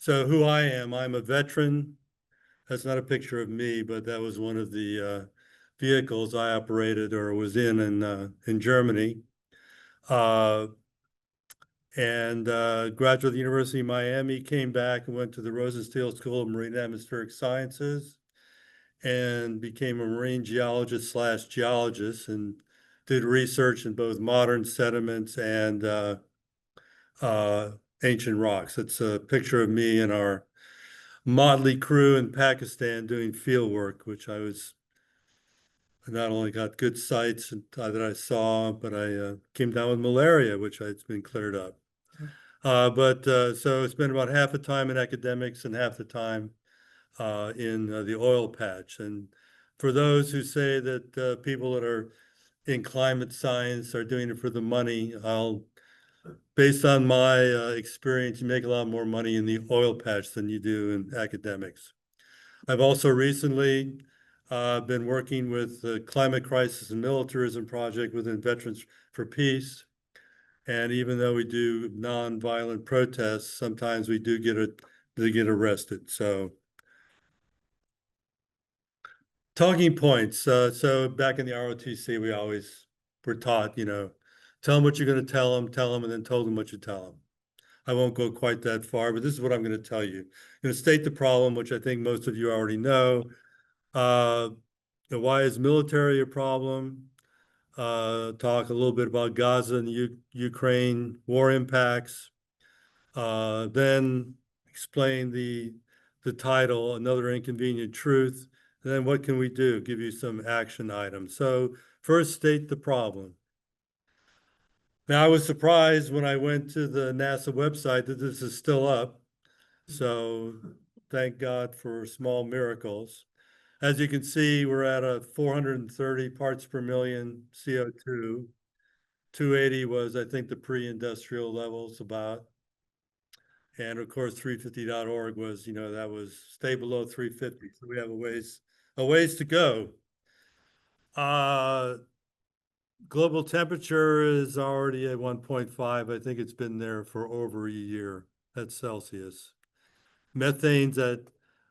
So who I am, I'm a veteran. That's not a picture of me, but that was one of the vehicles I operated or was in Germany. Uh, and graduated of the University of Miami, came back and went to the Rosenstiel School of Marine and Atmospheric Sciences and became a marine geologist slash geologist and did research in both modern sediments and uh, ancient rocks. It's a picture of me and our motley crew in Pakistan doing field work, which I was not only got good sights that I saw, but I came down with malaria, which it's been cleared up. So it's been about half the time in academics and half the time in the oil patch. And for those who say that people that are in climate science are doing it for the money, based on my experience, you make a lot more money in the oil patch than you do in academics. I've also recently been working with the Climate Crisis and Militarism Project within Veterans for Peace. And even though we do nonviolent protests, sometimes we do get arrested. So talking points. So back in the ROTC, we always were taught, tell them what you're going to tell them, and then told them what you tell them. I won't go quite that far, but this is what I'm going to tell you. I'm going to state the problem, which I think most of you already know. Why is military a problem? Talk a little bit about Gaza and Ukraine war impacts. Then explain the title, Another Inconvenient Truth. And then what can we do? Give you some action items. So first, state the problem. Now, I was surprised when I went to the NASA website that this is still up. So thank God for small miracles. As you can see, we're at a 430 parts per million CO2. 280 was, I think, the pre-industrial levels about. And of course, 350.org was, that was stay below 350. So we have a ways to go. Global temperature is already at 1.5. I think it's been there for over a year. That's Celsius. Methane's at,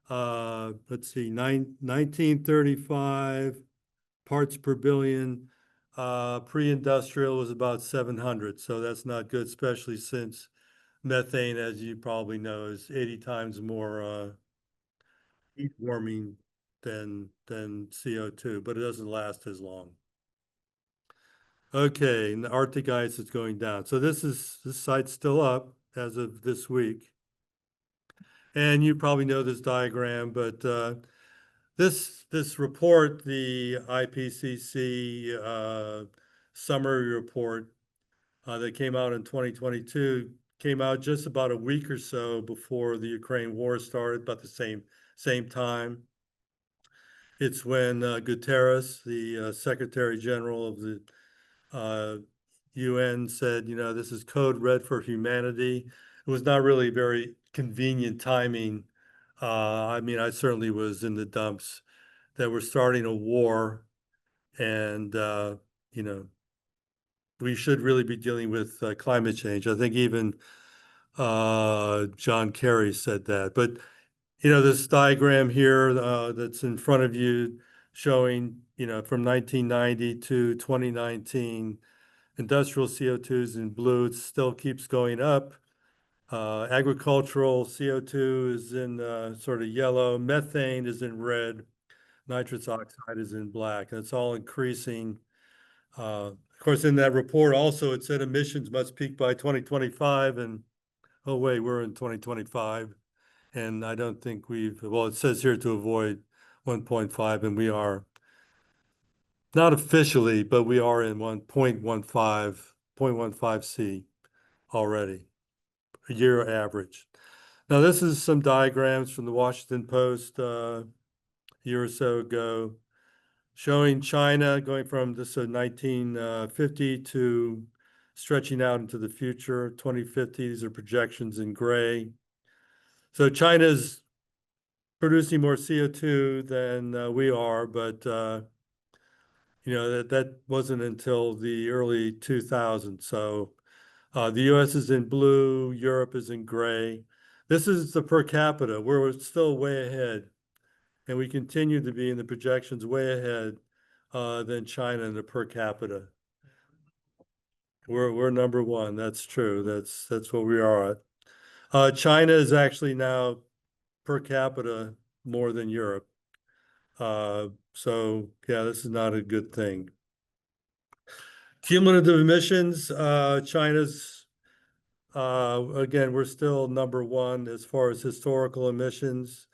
let's see, 1935 parts per billion. Pre-industrial was about 700. So that's not good, especially since methane, as you probably know, is 80 times more heat warming than CO2, but it doesn't last as long. Okay, and the Arctic ice is going down. So this site's still up as of this week. And you probably know this diagram, but this report, the IPCC summary report that came out in 2022, came out just about a week or so before the Ukraine war started, about the same time. It's when Guterres, the Secretary General of the UN, said, this is code red for humanity. It was not really very convenient timing. I mean, I certainly was in the dumps that we're starting a war, and we should really be dealing with climate change. I think even John Kerry said that. But this diagram here that's in front of you showing, from 1990 to 2019, industrial CO2 is in blue. It still keeps going up. Agricultural CO2 is in sort of yellow. Methane is in red. Nitrous oxide is in black. And it's all increasing. Of course, in that report also, it said emissions must peak by 2025. And oh, wait, we're in 2025. And I don't think it says here to avoid 1.5, and we are not officially, but we are in 0.15 C already, a year average. Now, this is some diagrams from the Washington Post a year or so ago, showing China going from 1950 to stretching out into the future, 2050. These are projections in gray. So China's producing more CO2 than we are, but that wasn't until the early 2000s. So the U.S. is in blue, Europe is in gray. This is the per capita. We're still way ahead, and we continue to be in the projections way ahead than China in the per capita. We're number one. That's true. That's what we are at. China is actually now per capita more than Europe. So yeah, this is not a good thing. Cumulative emissions, China's again, we're still number one as far as historical emissions,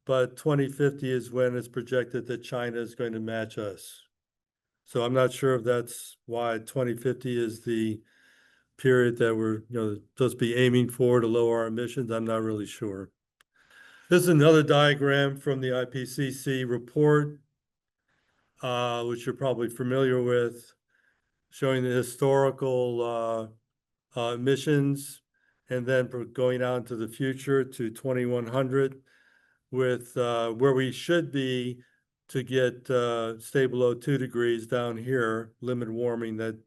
but 2050 is when it's projected that China is going to match us. So I'm not sure if that's why 2050 is the period that we're supposed to be aiming for to lower our emissions. I'm not really sure. This is another diagram from the IPCC report, which you're probably familiar with, showing the historical emissions, and then going out into the future to 2100 with where we should be to get stay below 2 degrees down here, limit warming, that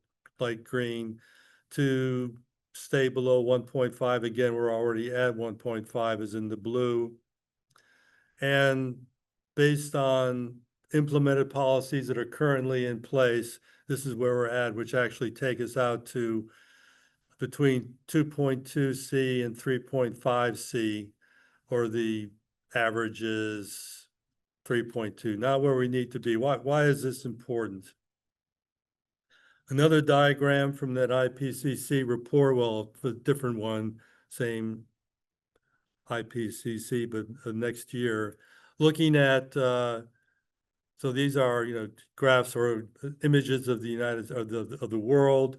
light green, to stay below 1.5. Again, we're already at 1.5 is in the blue. And based on implemented policies that are currently in place, this is where we're at, which actually take us out to between 2.2 C and 3.5 C, or the average is 3.2, not where we need to be. Why is this important? Another diagram from that IPCC report, well, a different one, same IPCC, but next year, looking at, so these are, graphs or images of the of the world.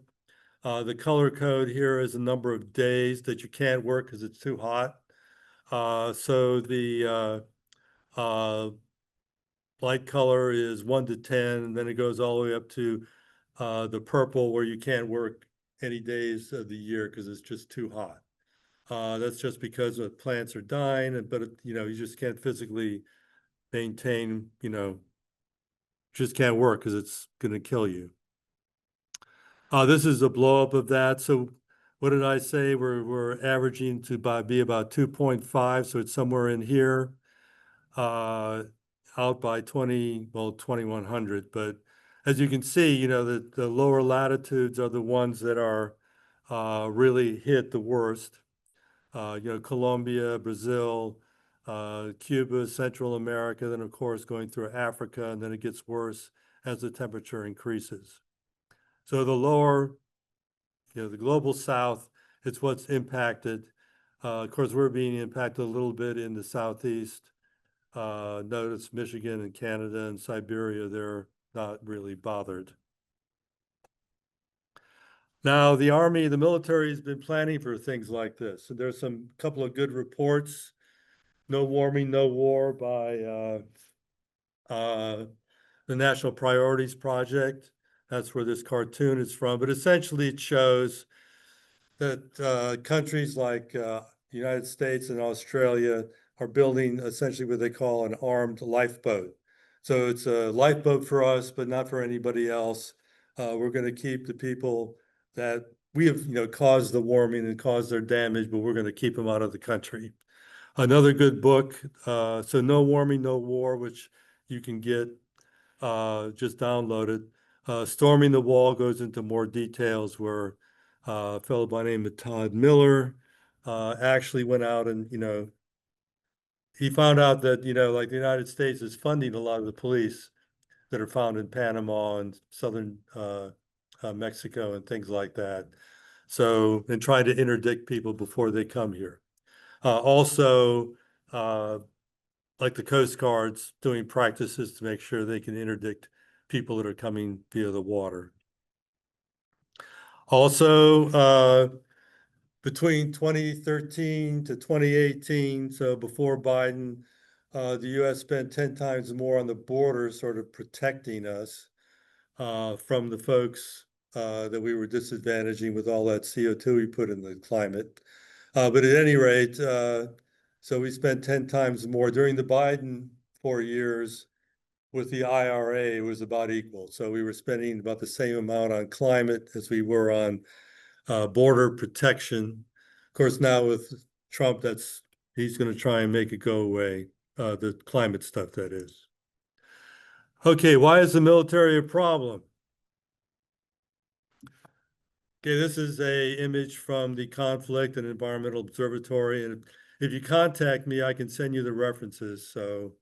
The color code here is a number of days that you can't work because it's too hot. So the light color is 1 to 10, and then it goes all the way up to the purple, where you can't work any days of the year because it's just too hot. That's just because the plants are dying, but you just can't physically maintain, just can't work because it's going to kill you. This is a blow up of that. So what did I say? We're averaging to be about 2.5, so it's somewhere in here, out by 2100. But as you can see, the lower latitudes are the ones that are really hit the worst. Colombia, Brazil, Cuba, Central America, then of course going through Africa, and then it gets worse as the temperature increases. So the lower, the global south, it's what's impacted. Of course, we're being impacted a little bit in the southeast. Notice Michigan and Canada and Siberia, they're not really bothered. Now, the Army, the military has been planning for things like this. And there's some couple of good reports. No Warming, No War by the National Priorities Project. That's where this cartoon is from. But essentially, it shows that countries like the United States and Australia are building essentially what they call an armed lifeboat. So it's a lifeboat for us, but not for anybody else. We're going to keep the people that we have, caused the warming and caused their damage, but we're going to keep them out of the country. Another good book, so No Warming, No War, which you can get just downloaded. Storming the Wall goes into more details, where a fellow by the name of Todd Miller actually went out and, he found out that, like the United States is funding a lot of the police that are found in Panama and southern Mexico and things like that. So, and trying to interdict people before they come here. Also, like the Coast Guard's doing practices to make sure they can interdict people that are coming via the water. Also, between 2013 to 2018, so before Biden, the U.S. spent 10 times more on the border, sort of protecting us from the folks that we were disadvantaging with all that CO2 we put in the climate. But at any rate, so we spent 10 times more. During the Biden 4 years with the IRA, it was about equal. So we were spending about the same amount on climate as we were on border protection. Of course, now with Trump, that's He's going to try and make it go away, the climate stuff, that is. Okay, why is the military a problem? Okay, this is a image from the Conflict and Environmental Observatory, and if you contact me, I can send you the references. So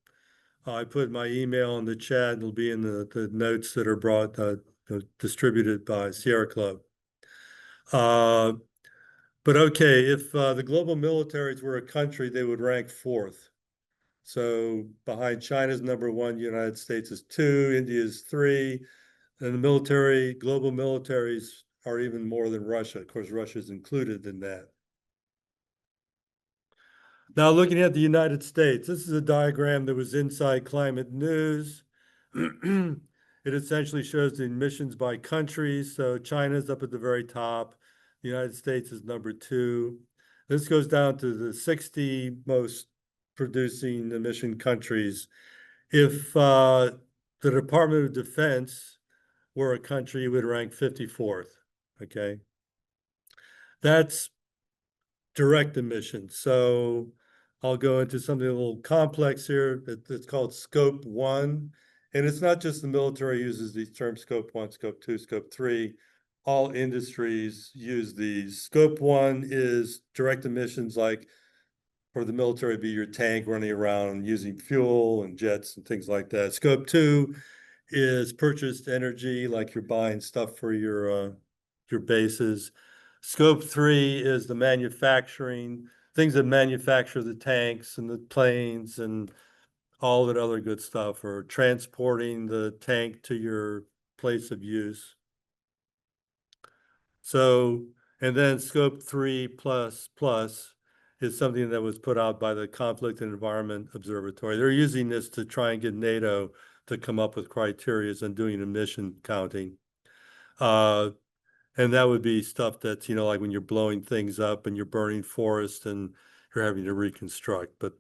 I put my email in the chat, and it'll be in the notes that are brought distributed by Sierra Club. Uh, but okay, if the global militaries were a country, they would rank fourth. So behind China's number one, United States is two, India is three, and the military, global militaries are even more than Russia. Of course, Russia is included in that. Now, looking at the United States, this is a diagram that was inside Climate News. It essentially shows the emissions by countries. So China's up at the very top. The United States is number two. This goes down to the 60 most producing emission countries. If the Department of Defense were a country, it would rank 54th. Okay. That's direct emissions. So I'll go into something a little complex here. It's called Scope 1. And it's not just the military uses these terms, Scope 1, Scope 2, Scope 3. All industries use these. Scope 1 is direct emissions, like for the military, be your tank running around using fuel and jets and things like that. Scope 2 is purchased energy, like you're buying stuff for your bases. Scope 3 is the manufacturing, things that manufacture the tanks and the planes and all that other good stuff, or transporting the tank to your place of use. So, and then Scope 3 plus plus is something that was put out by the Conflict and Environment Observatory. They're using this to try and get NATO to come up with criteria on doing emission counting. And that would be stuff that's, like when you're blowing things up and you're burning forests and you're having to reconstruct. But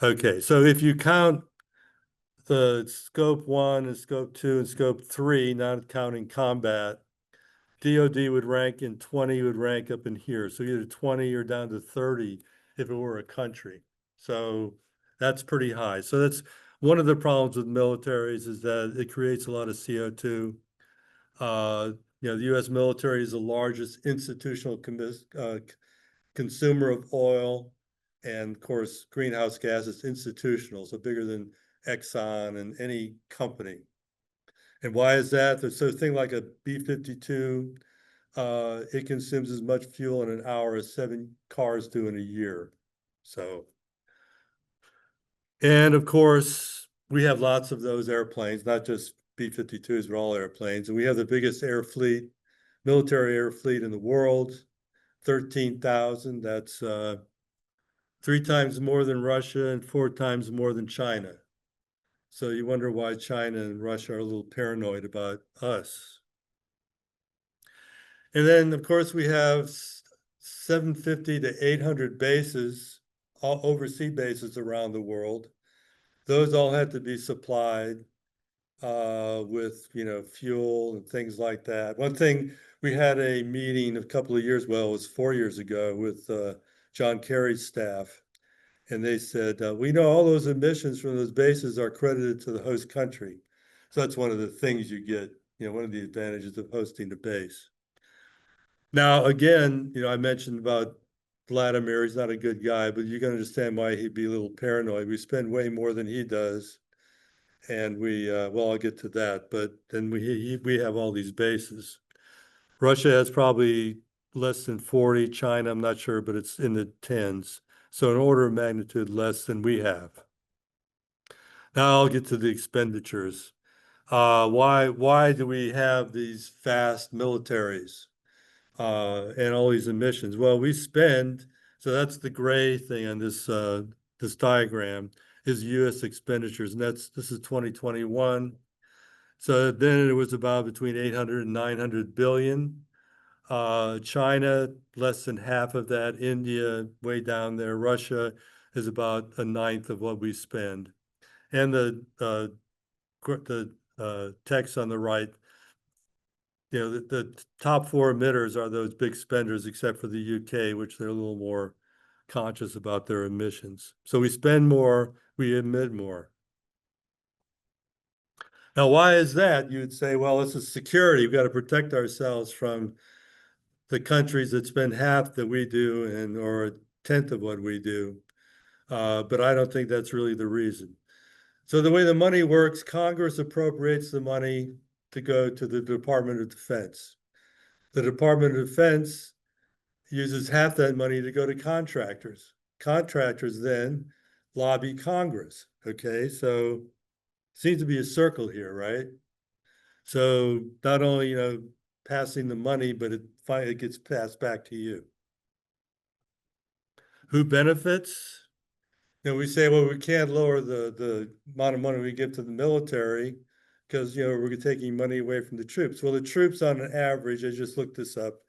okay, so if you count the Scope 1 and Scope 2 and Scope 3, not counting combat, DOD would rank in 20, would rank up in here. So either 20 or down to 30 if it were a country. So that's pretty high. So that's one of the problems with militaries, is that it creates a lot of CO2. The U.S. military is the largest institutional consumer of oil, and of course, greenhouse gas is institutional, so bigger than Exxon and any company. And why is that? So a thing like a B-52, it consumes as much fuel in an hour as 7 cars do in a year. So, and of course, we have lots of those airplanes, not just B-52s, but all airplanes. And we have the biggest military air fleet in the world, 13,000. That's 3 times more than Russia and 4 times more than China. So you wonder why China and Russia are a little paranoid about us. And then, of course, we have 750 to 800 bases, all overseas bases around the world. Those all had to be supplied with, fuel and things like that. One thing, we had a meeting a couple of years, well, it was 4 years ago, with John Kerry's staff. And they said, we know all those emissions from those bases are credited to the host country. So that's one of the things you get, one of the advantages of hosting the base. Now, again, I mentioned about Vladimir. He's not a good guy, but you can understand why he'd be a little paranoid. We spend way more than he does. And well, I'll get to that, but then we have all these bases. Russia has probably less than 40, China, I'm not sure, but it's in the tens. So an order of magnitude less than we have. Now I'll get to the expenditures. Why do we have these vast militaries and all these emissions? Well, we spend, so that's the gray thing on this diagram, is U.S. expenditures, and this is 2021. So then it was about between 800 and 900 billion. China, less than half of that. India, way down there. Russia is about a ninth of what we spend. And the text on the right, the top 4 emitters are those big spenders, except for the UK, which they're a little more conscious about their emissions. So we spend more, we emit more. Now, why is that? You'd say, well, this is security. We've got to protect ourselves from the countries that spend half that we do and or a tenth of what we do. But I don't think that's really the reason. So the way the money works, Congress appropriates the money to go to the Department of Defense. The Department of Defense uses half that money to go to contractors. Contractors then lobby Congress. Okay, so seems to be a circle here, right? So not only, passing the money, but it gets passed back to you. Who benefits? We say, well, we can't lower the amount of money we give to the military because, we're taking money away from the troops. Well, the troops on an average, I just looked this up,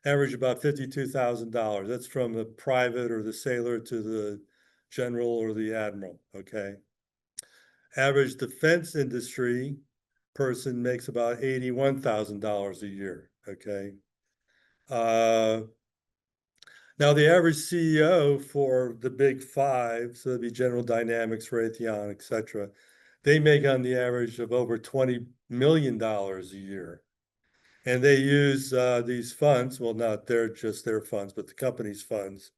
average about $52,000. That's from the private or the sailor to the general or the admiral, okay? Average defense industry person makes about $81,000 a year, okay? Now, the average CEO for the big five, so it'd be General Dynamics, Raytheon, et cetera, they make on the average of over $20 million a year. And they use these funds, well, not just their funds, but the company's funds,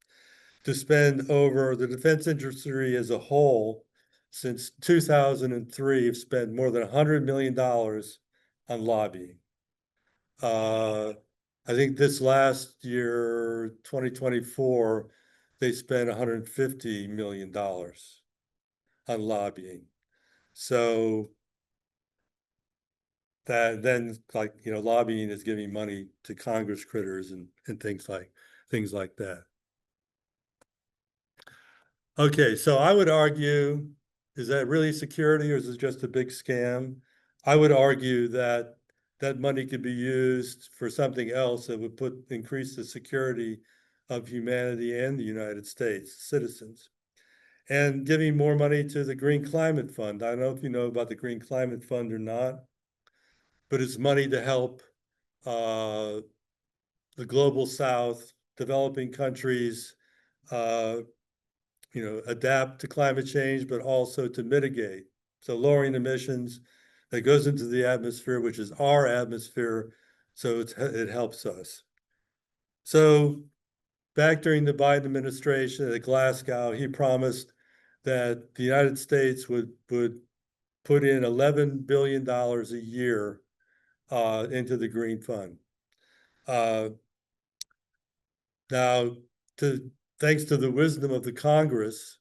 to spend over the defense industry as a whole since 2003 have spent more than $100 million on lobbying. I think this last year, 2024, they spent $150 million on lobbying. So that then, lobbying is giving money to Congress critters and things like that. Okay, so I would argue, is that really security or is it just a big scam? I would argue that that money could be used for something else that would increase the security of humanity and the United States citizens. And giving more money to the Green Climate Fund. I don't know if you know about the Green Climate Fund or not, but it's money to help the global South, developing countries, adapt to climate change, but also to mitigate. So lowering emissions that goes into the atmosphere, which is our atmosphere, so it helps us. So back during the Biden administration at Glasgow, he promised that the United States would put in $11 billion a year into the Green Fund. Now, thanks to the wisdom of the Congress,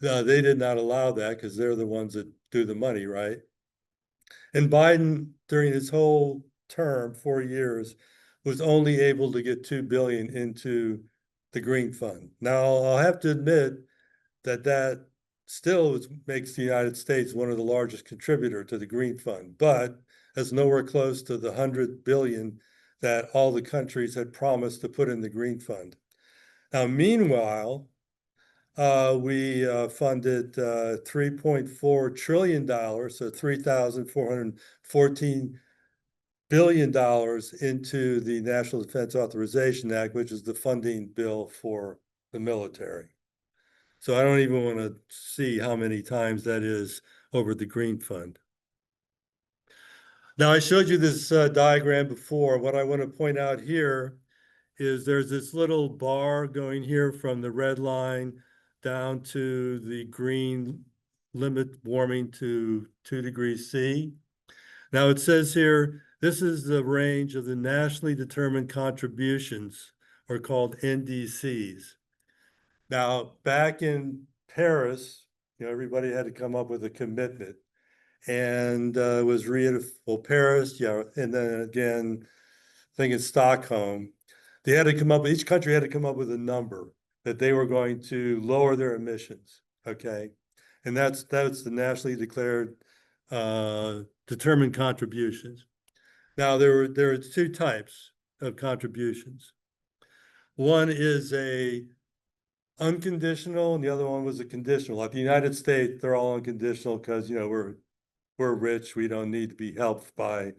they did not allow that because they're the ones that do the money, right? And Biden, during his whole term, 4 years, was only able to get $2 billion into the Green Fund. Now, I'll have to admit that still makes the United States one of the largest contributor to the Green Fund, but that's nowhere close to the 100 billion that all the countries had promised to put in the Green Fund. Now, meanwhile, we funded $3.4 trillion, so $3,414 billion into the National Defense Authorization Act, which is the funding bill for the military. So I don't even want to see how many times that is over the Green Fund. Now, I showed you this diagram before. What I want to point out here is there's this little bar going here from the red line down to the green limit warming to 2 degrees C. Now it says here, this is the range of the nationally determined contributions, or called NDCs. Now, back in Paris, everybody had to come up with a commitment. And it was Paris, and then again, I think in Stockholm, each country had to come up with a number that they were going to lower their emissions, okay? And that's the nationally declared determined contributions. Now, there are 2 types of contributions. One is a unconditional, and the other one was a conditional. Like the United States, they're all unconditional because, we're rich. We don't need to be helped by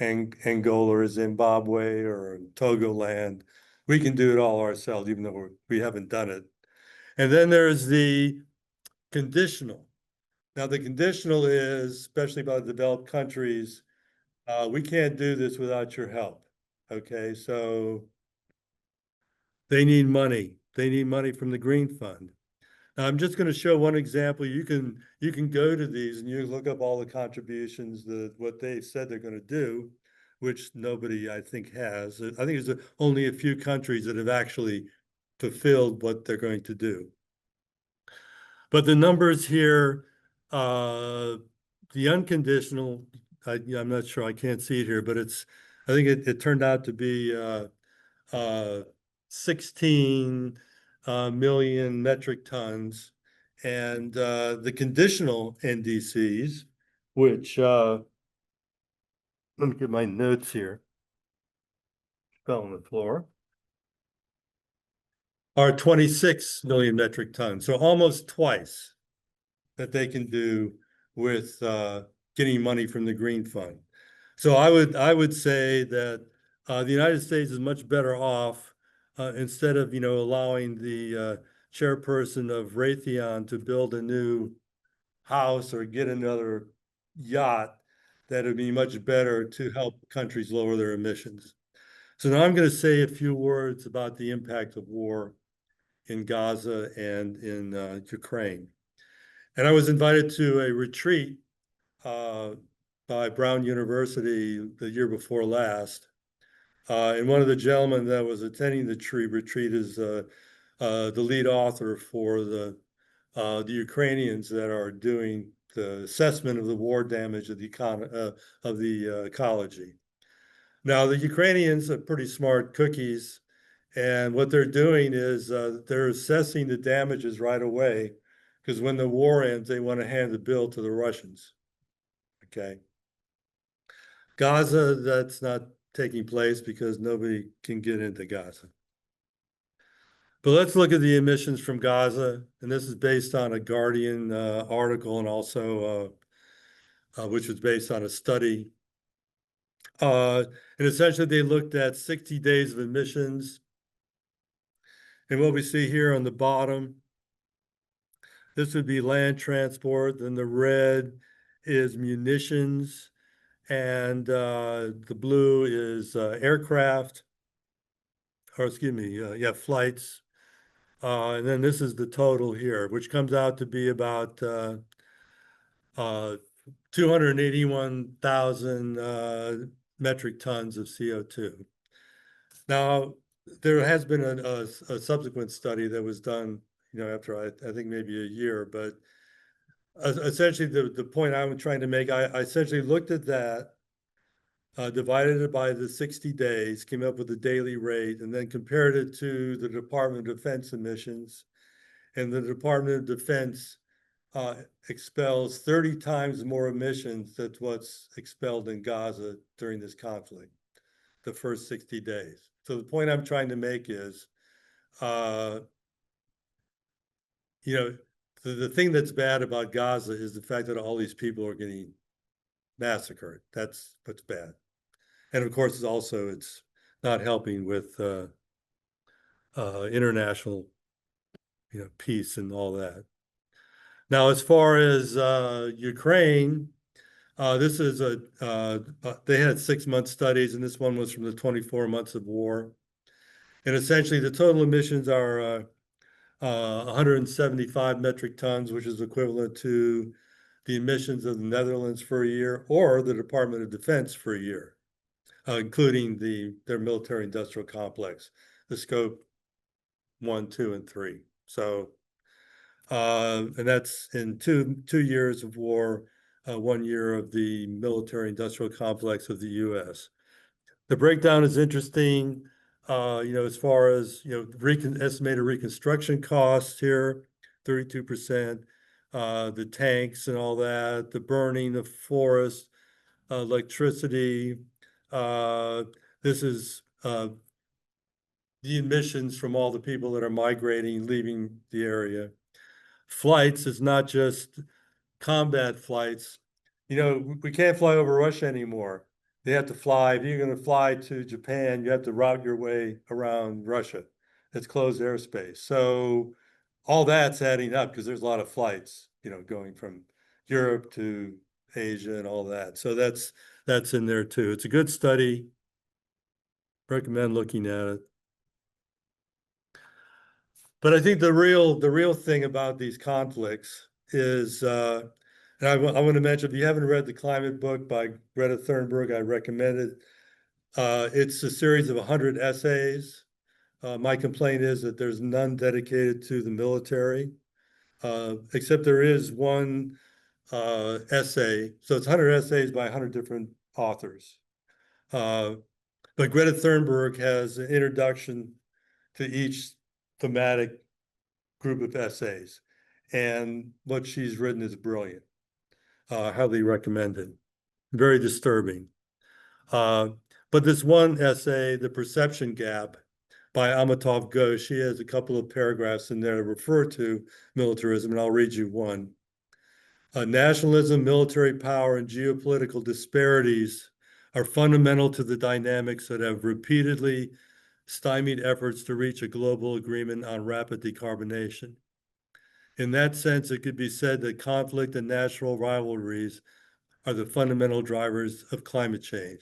Angola or Zimbabwe or Togoland. We can do it all ourselves, even though we haven't done it. And then there's the conditional. Now, the conditional is, especially by the developed countries, we can't do this without your help. Okay, so they need money. They need money from the Green Fund. Now, I'm just going to show one example. You can go to these and you look up all the contributions, what they said they're going to do, which nobody I think has. I think there's only a few countries that have actually fulfilled what they're going to do. But the numbers here, the unconditional, I'm not sure, I can't see it here, but I think it turned out to be 16 million metric tons. And the conditional NDCs, which, let me get my notes here, fell on the floor, are 26 million metric tons. So almost twice that they can do with getting money from the Green Fund. So I would say that the United States is much better off instead of allowing the chairperson of Raytheon to build a new house or get another yacht, that it would be much better to help countries lower their emissions. So now I'm going to say a few words about the impact of war in Gaza and in Ukraine. And I was invited to a retreat by Brown University the year before last. And one of the gentlemen that was attending the retreat is the lead author for the Ukrainians that are doing the assessment of the war damage of the ecology. Now, the Ukrainians are pretty smart cookies, and what they're doing is they're assessing the damages right away, because when the war ends, they want to hand the bill to the Russians. Okay. Gaza, that's not taking place because nobody can get into Gaza. But let's look at the emissions from Gaza, and this is based on a Guardian article, and also which was based on a study. And essentially, they looked at 60 days of emissions. And what we see here on the bottom, this would be land transport. Then the red is munitions, and the blue is aircraft, or excuse me, yeah, flights. And then this is the total here, which comes out to be about 281,000 metric tons of CO2. Now, there has been a subsequent study that was done, after I think maybe a year, but essentially the point I'm trying to make, I essentially looked at that, divided it by the 60 days, came up with a daily rate, and then compared it to the Department of Defense emissions. And the Department of Defense expels 30 times more emissions than what's expelled in Gaza during this conflict, the first 60 days. So the point I'm trying to make is, the thing that's bad about Gaza is the fact that all these people are getting massacred. That's what's bad. And of course, it's not helping with international, peace and all that. Now, as far as Ukraine, this is they had 6-month studies, and this one was from the 24 months of war. And essentially, the total emissions are 175 metric tons, which is equivalent to the emissions of the Netherlands for a year, or the Department of Defense for a year, including their military industrial complex, the scope 1, 2, and 3. So, and that's in two years of war, 1 year of the military industrial complex of the U.S. The breakdown is interesting, as far as, estimated reconstruction costs here, 32%, the tanks and all that, the burning of forests, electricity. This is the emissions from all the people that are migrating, leaving the area. Flights is not just combat flights. We can't fly over Russia anymore. They have to fly. If you're going to fly to Japan, you have to route your way around Russia. It's closed airspace. So all that's adding up because there's a lot of flights, going from Europe to Asia and all that. So that's in there too. It's a good study. Recommend looking at it. But I think the real thing about these conflicts is, and I want to mention, if you haven't read the climate book by Greta Thunberg, I recommend it. It's a series of 100 essays. My complaint is that there's none dedicated to the military, except there is one essay. So it's 100 essays by 100 different authors. Uh, but Greta Thunberg has an introduction to each thematic group of essays. And what she's written is brilliant. Highly recommended. Very disturbing. Uh, but this one essay, The Perception Gap, by Amitav Ghosh, he has a couple of paragraphs in there that refer to militarism, and I'll read you one. Nationalism, military power, and geopolitical disparities are fundamental to the dynamics that have repeatedly stymied efforts to reach a global agreement on rapid decarbonization. In that sense, it could be said that conflict and national rivalries are the fundamental drivers of climate change.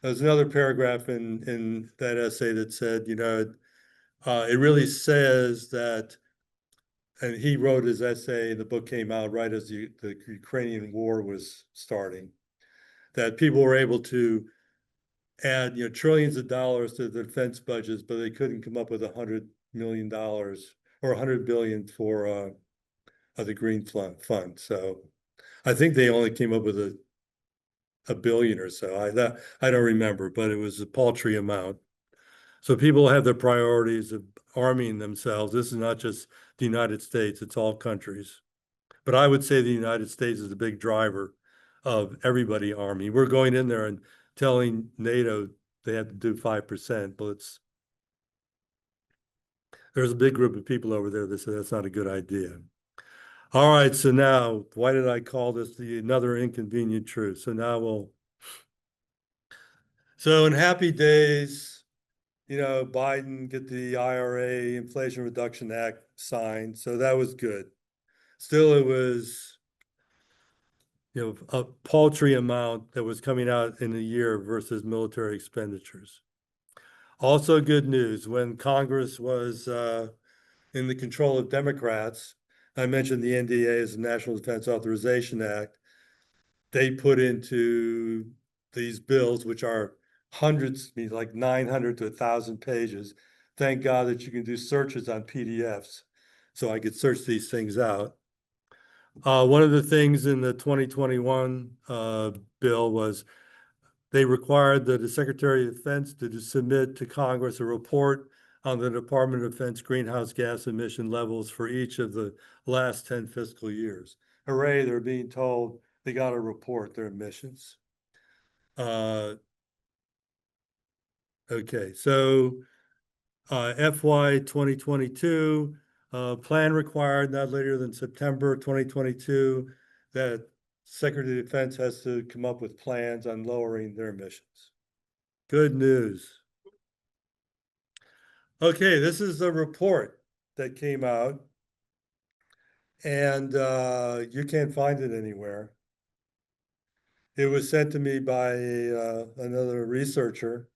There's another paragraph in that essay that said, it really says that, and he wrote his essay, the book came out right as the Ukrainian war was starting, that people were able to add, trillions of dollars to the defense budgets, but they couldn't come up with $100 million or 100 billion for the Green Fund. So I think they only came up with a billion or so. I don't remember, but it was a paltry amount. So people have their priorities of arming themselves. This is not just the United States, it's all countries. But I would say the United States is a big driver of everybody arming. We're going in there and telling NATO they have to do 5%, but there's a big group of people over there that say that's not a good idea. All right, so now, why did I call this another inconvenient truth? So in happy days, Biden get the IRA, Inflation Reduction Act signed, so that was good. Still, it was, a paltry amount that was coming out in a year versus military expenditures. Also good news, when Congress was in the control of Democrats, I mentioned the NDA is the National Defense Authorization Act, they put into these bills, which are hundreds, like 900 to 1,000 pages. Thank God that you can do searches on PDFs, so I could search these things out. One of the things in the 2021 bill was they required the Secretary of Defense to submit to Congress a report on the Department of Defense greenhouse gas emission levels for each of the last 10 fiscal years. Hooray, they're being told they got to report their emissions. Okay, so FY 2022, plan required not later than September 2022 that Secretary of Defense has to come up with plans on lowering their emissions. Good news. Okay, this is the report that came out, and you can't find it anywhere. It was sent to me by another researcher,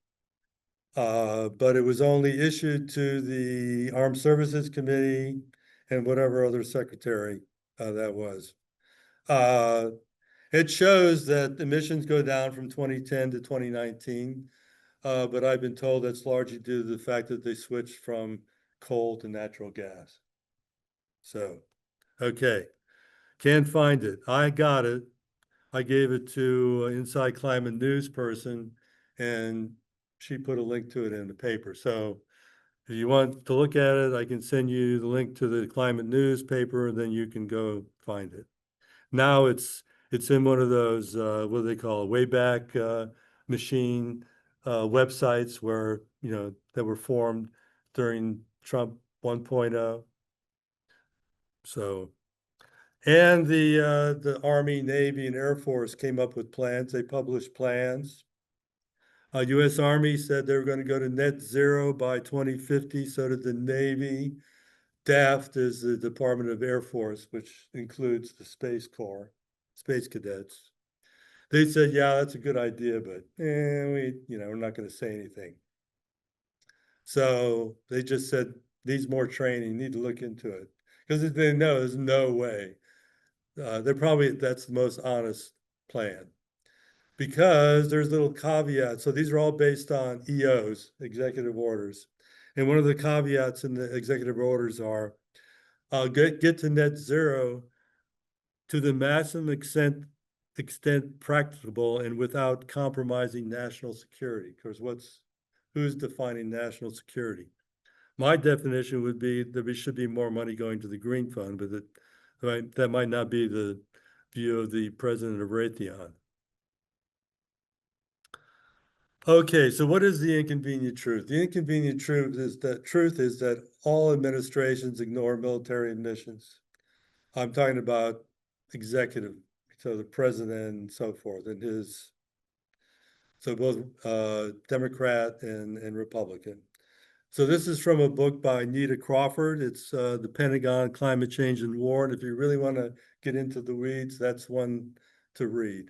but it was only issued to the Armed Services Committee and whatever other secretary that was. It shows that emissions go down from 2010 to 2019, but I've been told that's largely due to the fact that they switched from coal to natural gas. So, okay, can't find it. I got it. I gave it to an Inside Climate News person, and she put a link to it in the paper. So if you want to look at it, I can send you the link to the Climate newspaper, and then you can go find it. Now it's in one of those, what do they call it, Wayback Machine websites where, that were formed during Trump 1.0. So, and the Army, Navy, and Air Force came up with plans. They published plans. U.S. Army said they were going to go to net zero by 2050. So did the Navy. DAFT is the Department of Air Force, which includes the Space Corps, Space Cadets. They said, yeah, that's a good idea, but we're not going to say anything. So they just said, needs more training, need to look into it. Because they know there's no way. That's the most honest plan. Because there's little caveats. So these are all based on EOs, executive orders. And one of the caveats in the executive orders are get to net zero to the maximum extent practicable and without compromising national security. Because who's defining national security? My definition would be that there should be more money going to the Green Fund, but that might not be the view of the president of Raytheon. Okay, so what is the inconvenient truth? The inconvenient truth is that all administrations ignore military missions. I'm talking about executive, so the president and so forth, so both Democrat and Republican. So this is from a book by Nita Crawford. It's The Pentagon, Climate Change and War. And if you really want to get into the weeds, that's one to read.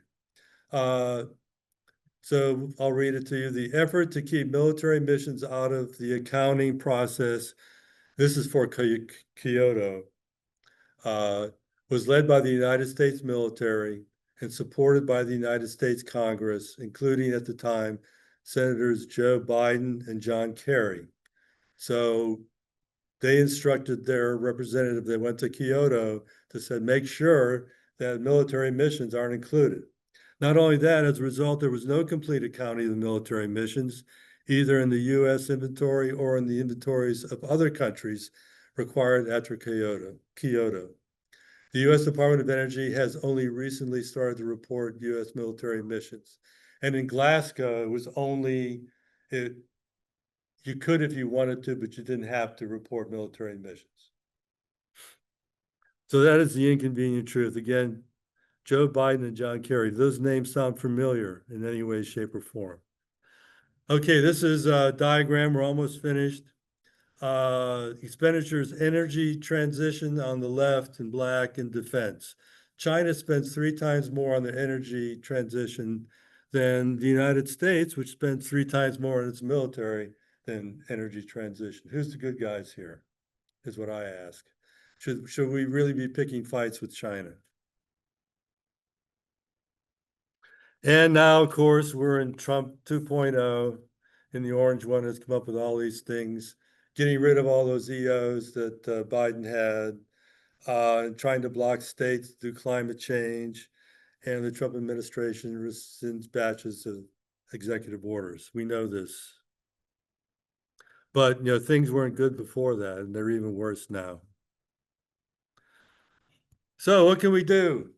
So I'll read it to you. The effort to keep military missions out of the accounting process, this is for Kyoto, was led by the United States military and supported by the United States Congress, including at the time Senators Joe Biden and John Kerry. So they instructed their representative that went to Kyoto to say, make sure that military missions aren't included. Not only that, as a result, there was no complete accounting of the military missions, either in the US inventory or in the inventories of other countries required after Kyoto. The US Department of Energy has only recently started to report US military missions. And in Glasgow, it was you could if you wanted to, but you didn't have to report military missions. So that is the inconvenient truth. Again, Joe Biden and John Kerry, those names sound familiar in any way, shape, or form. Okay, this is a diagram. We're almost finished. Expenditures, energy transition on the left in black, and defense. China spends 3 times more on the energy transition than the United States, which spends 3 times more on its military than energy transition. Who's the good guys here, is what I ask. Should we really be picking fights with China? And now, of course, we're in Trump 2.0, and the orange one has come up with all these things, getting rid of all those EOs that Biden had, and trying to block states through climate change. And the Trump administration rescinds batches of executive orders. We know this. But things weren't good before that, and they're even worse now. So what can we do?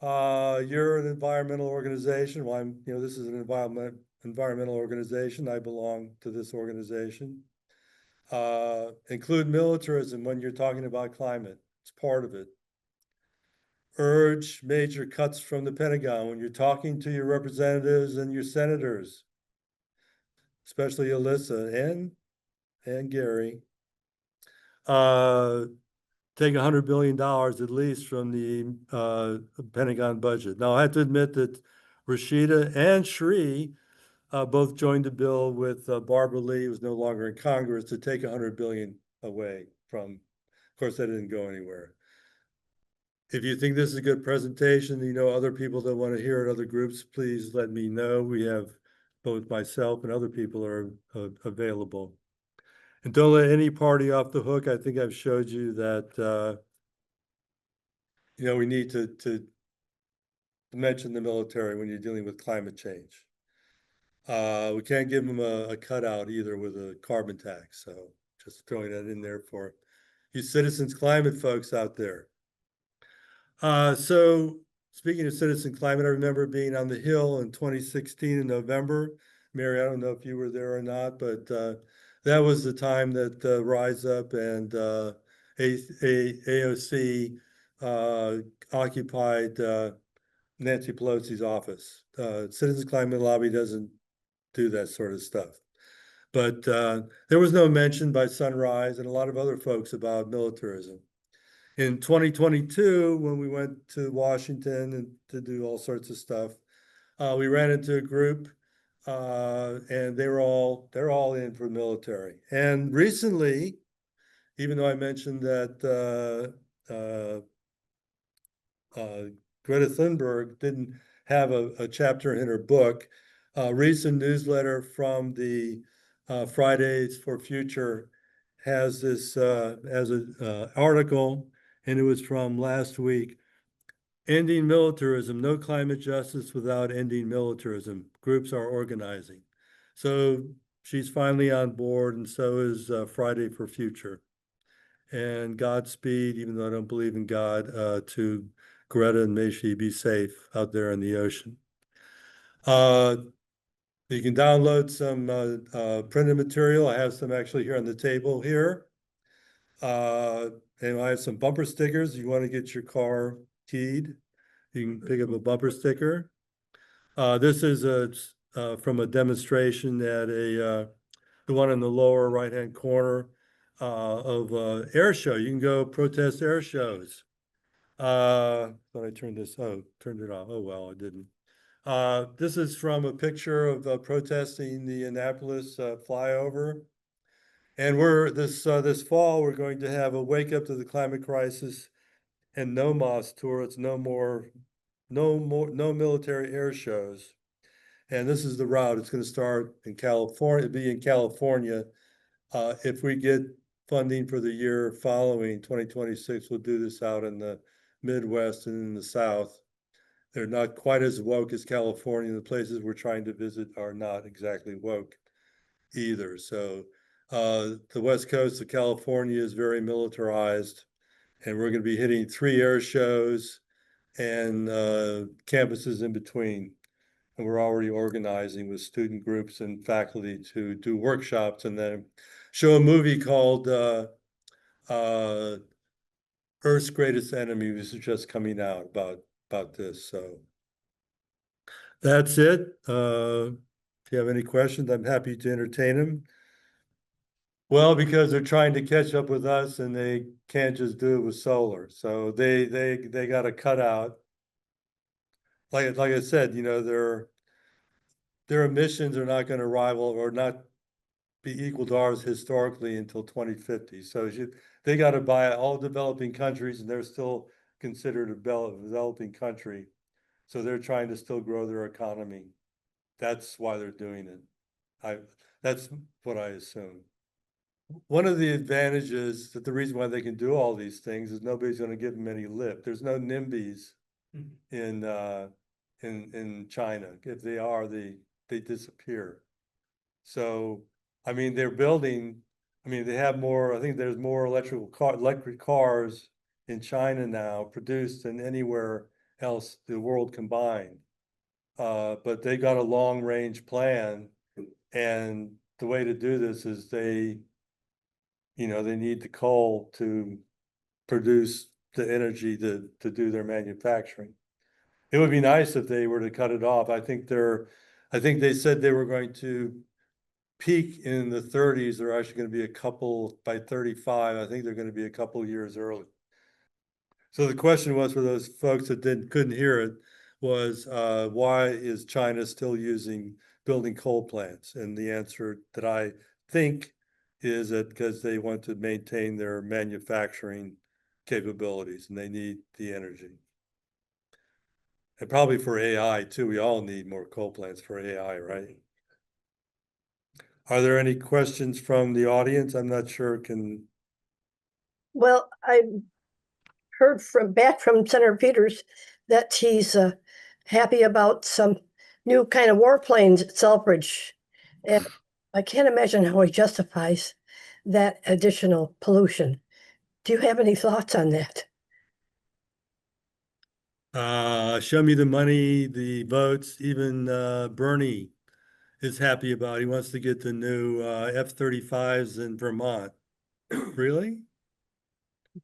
You're an environmental organization. Well, this is an environmental organization. I belong to this organization. Include militarism when you're talking about climate. It's part of it. Urge major cuts from the Pentagon when you're talking to your representatives and your senators, especially Alyssa and Gary. Take $100 billion at least from the Pentagon budget. Now, I have to admit that Rashida and Sri both joined the bill with Barbara Lee, who's no longer in Congress, to take $100 billion away from. Of course, that didn't go anywhere. If you think this is a good presentation, other people that want to hear it, other groups, please let me know. We have both myself and other people are available. And don't let any party off the hook. I think I've showed you that, we need to mention the military when you're dealing with climate change. We can't give them a cutout either with a carbon tax. So just throwing that in there for you citizens climate folks out there. So speaking of citizen climate, I remember being on the Hill in 2016 in November. Mary, I don't know if you were there or not, but that was the time that Rise Up and AOC occupied Nancy Pelosi's office. Citizens Climate Lobby doesn't do that sort of stuff. But there was no mention by Sunrise and a lot of other folks about militarism. In 2022, when we went to Washington and to do all sorts of stuff, we ran into a group, and they're all in for military. And recently, even though I mentioned that Greta Thunberg didn't have a chapter in her book, recent newsletter from the Fridays for Future has this as an article, and it was from last week. Ending militarism, no climate justice without ending militarism. Groups are organizing. So she's finally on board, and so is Friday for Future. And Godspeed, even though I don't believe in God, to Greta, and may she be safe out there in the ocean. You can download some printed material. I have some actually here on the table here. And I have some bumper stickers. You want to get your car keyed, you can pick up a bumper sticker. This is from a demonstration at the one in the lower right-hand corner of air show. You can go protest air shows. Thought I turned this, turned it off. Oh, well, I didn't. This is from a picture of protesting the Annapolis flyover. And this fall, we're going to have a wake up to the climate crisis and no MOS tour. It's no military air shows. And this is the route. It's going to start in California, be in California. If we get funding for the year following 2026, we'll do this out in the Midwest and in the South. They're not quite as woke as California. The places we're trying to visit are not exactly woke either. So the West Coast of California is very militarized, and we're going to be hitting 3 air shows and campuses in between. And we're already organizing with student groups and faculty to do workshops and then show a movie called Earth's Greatest Enemy, which is just coming out about this. So that's it. If you have any questions, I'm happy to entertain them. Well, because they're trying to catch up with us and they can't just do it with solar. So they got to cut out. Like I said, you know, their emissions are not going to rival or not be equal to ours historically until 2050. So they got to buy all developing countries, and they're still considered a developing country. So they're trying to still grow their economy. That's why they're doing it. That's what I assume. One of the advantages that the reason why they can do all these things is nobody's going to give them any lip. There's no NIMBYs in China. If they are, they disappear. So, I mean, they're building. I mean, they have more. I think there's more electric cars in China now produced than anywhere else the world combined. But they got a long range plan, and the way to do this is they need the coal to produce the energy to do their manufacturing. It would be nice if they were to cut it off. I think they said they were going to peak in the 30s. They're actually going to be a couple by 35. I think they're going to be a couple years early. So the question was for those folks that couldn't hear it was why is China still building coal plants? And the answer that I think is that because they want to maintain their manufacturing capabilities and they need the energy. And probably for AI too. We all need more coal plants for AI, right? Are there any questions from the audience? I'm not sure Well, I heard back from Senator Peters that he's happy about some new kind of warplanes at Selfridge. And I can't imagine how he justifies that additional pollution. Do you have any thoughts on that? Show me the money, the votes. Even Bernie is happy about. He wants to get the new F-35s in Vermont. Really?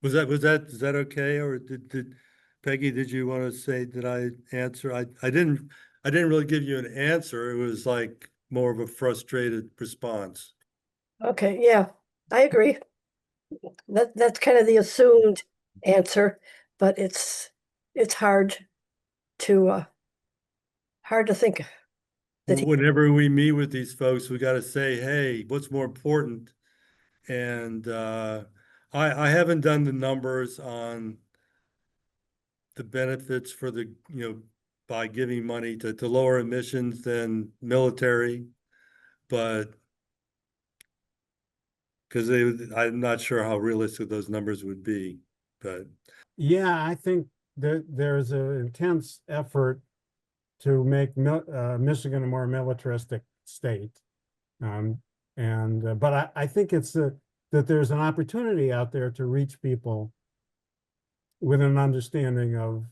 Is that okay? Or did Peggy, did you want to say, did I answer? I didn't really give you an answer. It was like more of a frustrated response. Okay, yeah, I agree. That's kind of the assumed answer, but it's to hard to think that he, Whenever we meet with these folks, we got to say, hey, what's more important? And I haven't done the numbers on the benefits for the, by giving money to lower emissions than military, but because I'm not sure how realistic those numbers would be, but Yeah, I think that there's an intense effort to make Michigan a more militaristic state. Um, but I think it's that there's an opportunity out there to reach people with an understanding of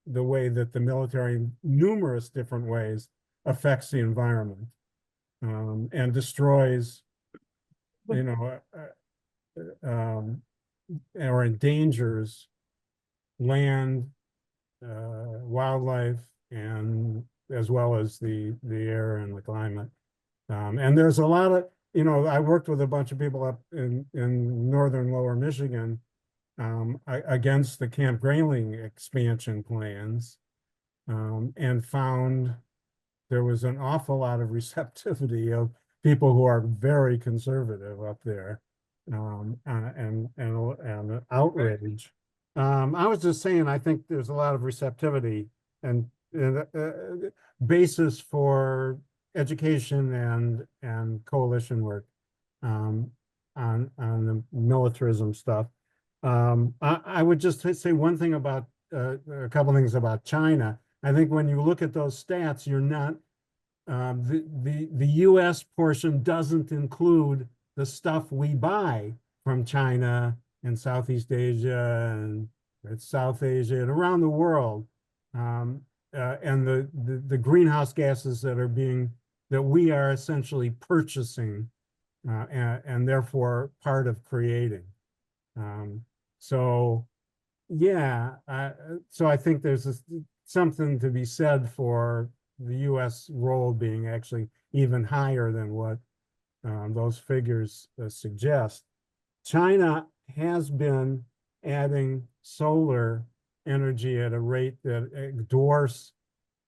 the way that the military, in numerous different ways, affects the environment, and destroys, you know, or endangers land, wildlife, and as well as the air and the climate. And there's a lot of, I worked with a bunch of people up in northern lower Michigan, against the Camp Grayling expansion plans, and found there was an awful lot of receptivity of people who are very conservative up there, and outrage. I was just saying, I think there's a lot of receptivity and basis for education and coalition work, on the militarism stuff. I would just say one thing about a couple things about China. I think when you look at those stats, you're not, the US portion doesn't include the stuff we buy from China and Southeast Asia and South Asia and around the world. And the greenhouse gases that we are essentially purchasing, and therefore part of creating. So yeah, so I think there's something to be said for the US role being actually even higher than what those figures suggest. China has been adding solar energy at a rate that dwarfs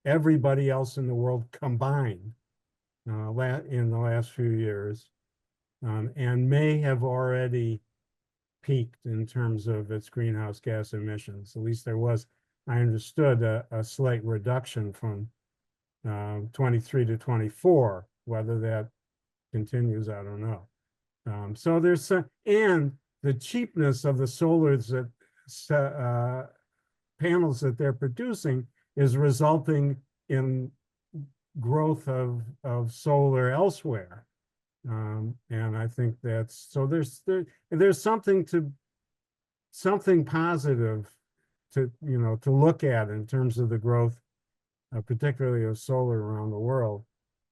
everybody else in the world combined, in the last few years, and may have already peaked in terms of its greenhouse gas emissions. At least there was, I understood, a slight reduction from 23 to 24. Whether that continues, I don't know. So there's and the cheapness of the solars panels that they're producing is resulting in growth of solar elsewhere. And I think that's, so there's something positive to look at in terms of the growth, particularly of solar around the world.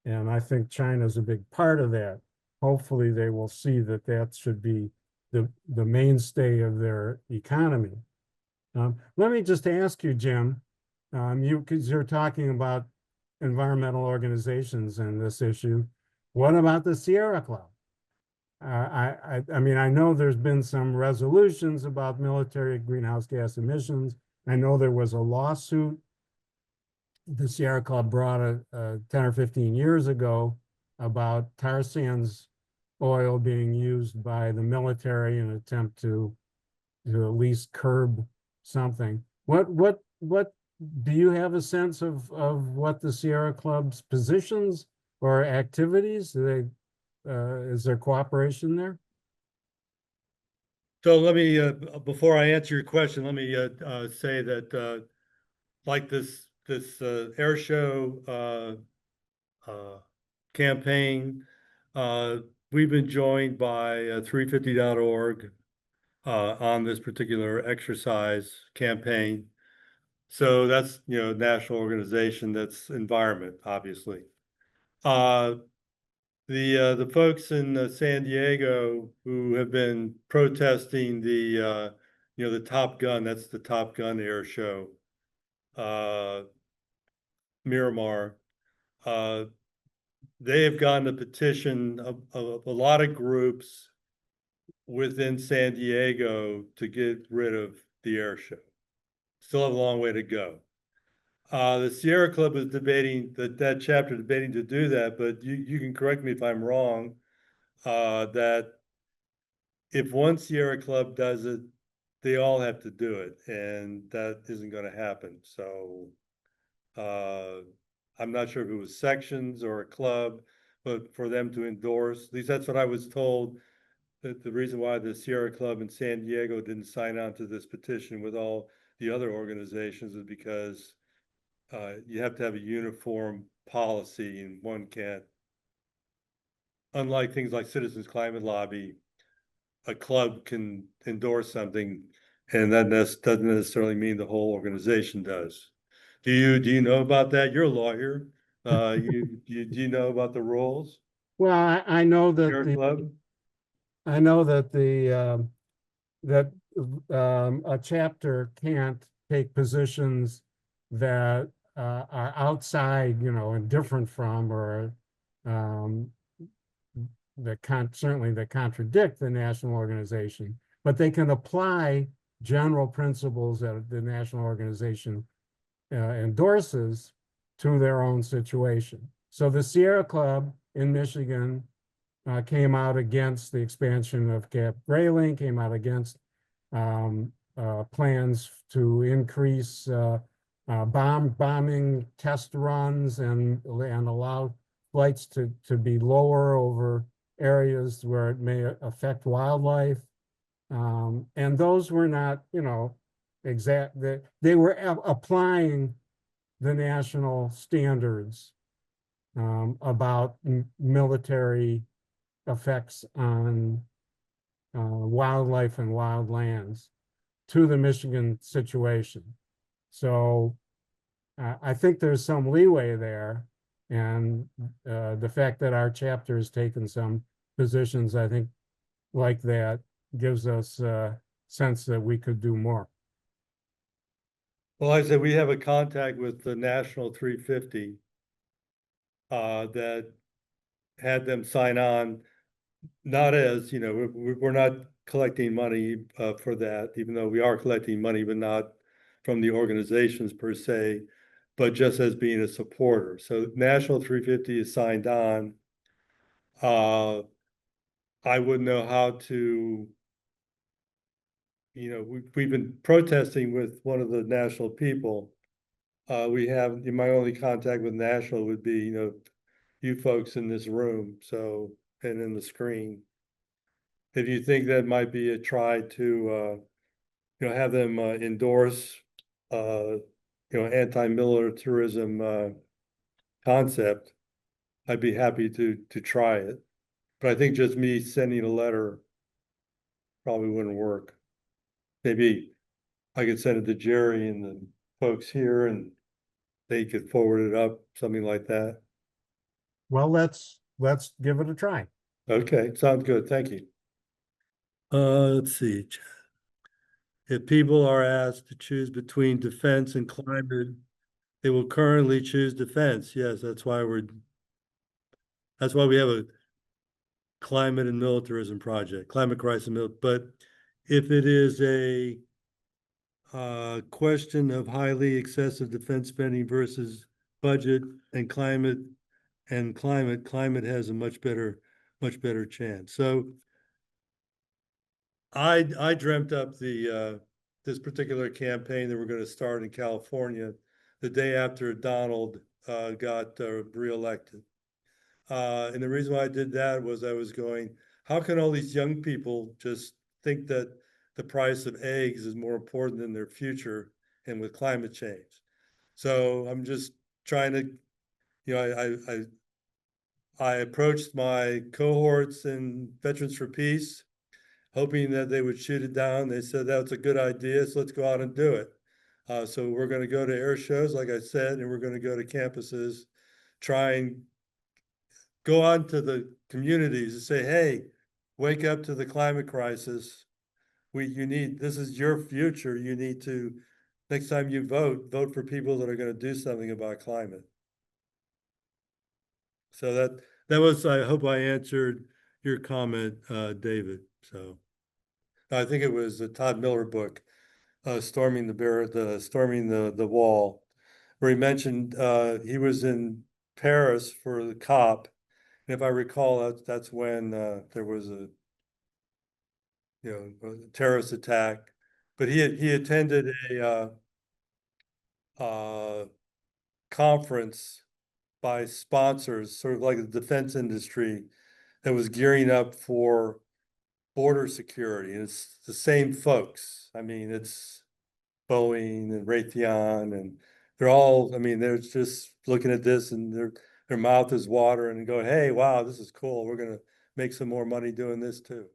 And I think China's a big part of that. Hopefully they will see that that should be the mainstay of their economy. Let me just ask you, Jim, because you're talking about environmental organizations and this issue. What about the Sierra Club? I mean, I know there's been some resolutions about military greenhouse gas emissions. I know there was a lawsuit the Sierra Club brought 10 or 15 years ago about tar sands oil being used by the military in an attempt to at least curb something. What do you have a sense of what the Sierra Club's positions or activities? Is there cooperation there? so let me, before I answer your question, let me say that like this air show campaign, we've been joined by 350.org on this particular exercise campaign. So that's, national organization that's environment, obviously. The folks in San Diego who have been protesting the Top Gun, that's the Top Gun air show, Miramar. they have gotten a petition of a lot of groups within San Diego to get rid of the air show. Still have a long way to go. The Sierra Club is debating that chapter debating to do that, but you can correct me if I'm wrong, that if one Sierra Club does it, they all have to do it, and that isn't going to happen. So I'm not sure if it was sections or a club, but for them to endorse, at least that's what I was told, that the reason why the Sierra Club in San Diego didn't sign on to this petition with all the other organizations is because you have to have a uniform policy, and one can't, unlike things like Citizens Climate Lobby, a club can endorse something, and that doesn't necessarily mean the whole organization does. Do you know about that? You're a lawyer. Do you know about the rules? Well, I know that Your club? I know that that a chapter can't take positions that are outside, and different from, or certainly that contradict the national organization, but they can apply general principles that the national organization endorses to their own situation. So the Sierra Club in Michigan came out against the expansion of Cap Grayling, came out against plans to increase bombing test runs and allow flights to be lower over areas where it may affect wildlife. And those were not, exact, they were applying the national standards about military effects on wildlife and wild lands to the Michigan situation. So I think there's some leeway there. And the fact that our chapter has taken some positions, I think, like that, gives us a sense that we could do more. Well, I said we have a contact with the National 350 that had them sign on, not as, we're not collecting money for that, even though we are collecting money, but not from the organizations per se, but just as being a supporter. So National 350 is signed on. I wouldn't know how to, we've been protesting with one of the national people. My only contact with national would be, you folks in this room, so, and in the screen. If you think that might be a try to, have them endorse, anti-militarism concept, I'd be happy to try it. But I think just me sending a letter probably wouldn't work. Maybe I could send it to Jerry and the folks here, and they could forward it up, something like that. Well, let's give it a try. Okay, sounds good. Thank you. Let's see. If people are asked to choose between defense and climate, they will currently choose defense. Yes, that's why we have a climate and militarism project, climate crisis and but if it is a question of highly excessive defense spending versus budget and climate has a much better chance. So I dreamt up this particular campaign that we're going to start in California the day after Donald got reelected. And the reason why I did that was I was going, how can all these young people just think that the price of eggs is more important than their future and with climate change? So I'm just trying to, I approached my cohorts in Veterans for Peace, hoping that they would shoot it down. They said that's a good idea, so let's go out and do it. So we're going to go to air shows, like I said, and we're going to go to campuses, try and go on to the communities and say, hey, wake up to the climate crisis. This is your future. You need to, next time you vote for people that are going to do something about climate. So that was, I hope I answered your comment, David. So I think it was the Todd Miller book, Storming the Wall, where he mentioned he was in Paris for the COP. And if I recall, that's when there was a terrorist attack. But he attended a conference by sponsors, sort of like the defense industry, that was gearing up for border security. And it's the same folks. I mean, it's Boeing and Raytheon, and they're all, I mean, they're just looking at this and their mouth is watering and going, hey, wow, this is cool. We're gonna make some more money doing this too.